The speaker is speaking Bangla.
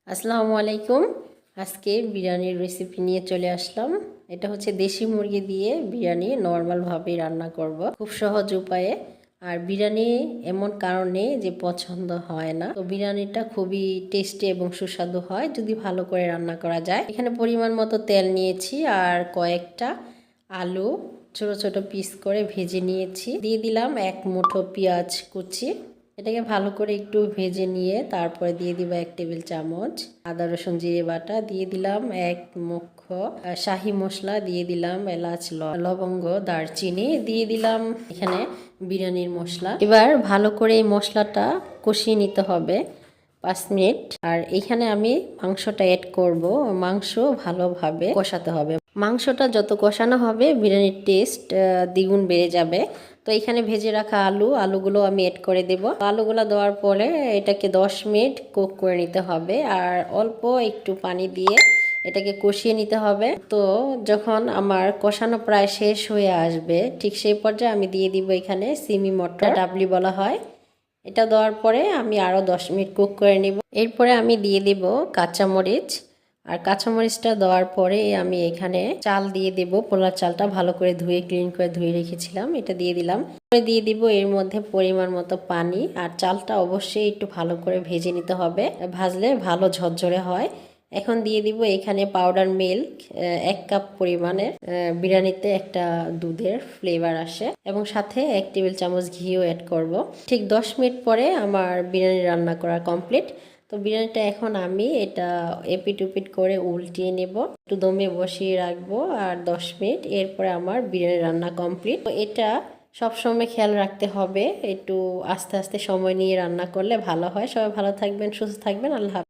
আসসালামু আলাইকুম। আজকে বিরিয়ানির রেসিপি নিয়ে চলে আসলাম। এটা হচ্ছে দেশি মুরগি দিয়ে বিরিয়ানি নর্মালভাবে রান্না করব, খুব সহজ উপায়ে। আর বিরিয়ানি এমন কারণে যে পছন্দ হয় না, তো বিরিয়ানিটা খুবই টেস্টি এবং সুস্বাদু হয় যদি ভালো করে রান্না করা যায়। এখানে পরিমাণ মতো তেল নিয়েছি আর কয়েকটা আলু ছোট ছোট পিস করে ভেজে নিয়েছি। দিয়ে দিলাম এক মুঠো পেঁয়াজ কুচি। এটাকে ভালো করে একটু ভেজে নিয়ে তারপরে দিয়ে দিব 1 টেবিল চামচ আদা রসুন জিরে বাটা, দিয়ে দিলাম এক মুখ্য শাহি মশলা, দিয়ে দিলাম এলাচ লবঙ্গ দারচিনি, দিয়ে দিলাম এখানে বিরিয়ানির মশলা। এবার ভালো করে এই মশলাটা কষিয়ে নিতে হবে 5 মিনিট। আর এখানে আমি মাংসটা অ্যাড করব। মাংস ভালোভাবে কষাতে হবে। মাংসটা যত কষানো হবে বিরিয়ানির টেস্ট দ্বিগুণ বেড়ে যাবে। তো এখানে ভেজে রাখা আলুগুলো আমি অ্যাড করে দেব। আলুগুলো দেওয়ার পরে এটাকে 10 মিনিট কুক করে নিতে হবে আর অল্প একটু পানি দিয়ে এটাকে কষিয়ে নিতে হবে। তো যখন আমার কষানো প্রায় শেষ হয়ে আসবে, ঠিক সেই পর্যায়ে আমি দিয়ে দিব এখানে সিমি মটর, ডাবলি বলা হয়। এটা দেওয়ার পরে আমি আরও 10 মিনিট কুক করে নিব। এরপরে আমি দিয়ে দিব কাঁচামরিচ। আর কাঁচামরিচটা দেওয়ার পরে আমি এখানে চাল দিয়ে দেব। পোলার চালটা ভালো করে ধুয়ে ক্লিন করে ধুয়ে রেখেছিলাম, এটা দিয়ে দিলাম। দিয়ে দিব এর মধ্যে পরিমাণ মতো পানি। আর চালটা অবশ্যই একটু ভালো করে ভেজে নিতে হবে, ভাজলে ভালো ঝরঝরে হয়। এখন দিয়ে দিব এখানে পাউডার মিল্ক 1 কাপ পরিমাণের। বিরিয়ানিতে একটা দুধের ফ্লেভার আসে এবং সাথে 1 টেবিল চামচ ঘিও অ্যাড করব। ঠিক 10 মিনিট পরে আমার বিরিয়ানি রান্না করা কমপ্লিট। তো বিরিয়ানিটা এখন আমি এটা এপিট উপিট করে উল্টিয়ে নেব, একটু দমে বসিয়ে রাখবো আর 10 মিনিট। এরপরে আমার বিরিয়ানি রান্না কমপ্লিট। তো এটা সবসময় খেয়াল রাখতে হবে, একটু আস্তে আস্তে সময় নিয়ে রান্না করলে ভালো হয়। সবাই ভালো থাকবেন, সুস্থ থাকবেন। আল্লাহ হাফেজ।